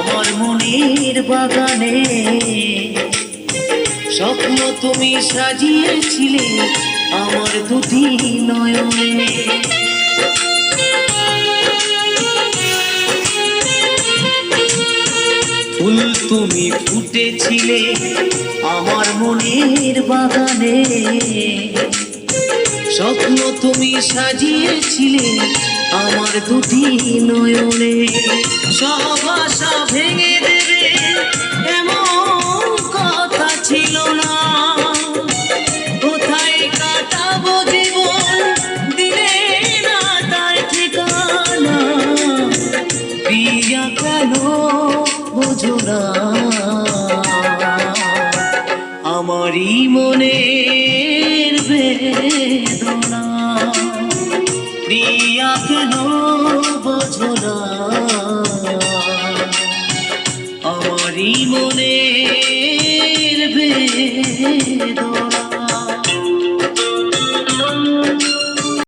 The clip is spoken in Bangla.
আমার মনের বাগানে স্বপ্ন তুমি সাজিয়েছিলে আমার দুটি নয়নে। ফুল তুমি ফুটেছিলে আমার মনের বাগানে, স্বপ্ন তুমি সাজিয়েছিলে আমার দুটি নয়নে। সব আশা ভেঙে দেবে এমন কথা ছিল না, কোথায় কাটাবো জীবন দিলে না তার ঠিকানা। প্রিয়া কেন বোঝো না আমারই মনের বেদনা, প্রিয়া কেন বোঝো না আমারই মনের বেদনা।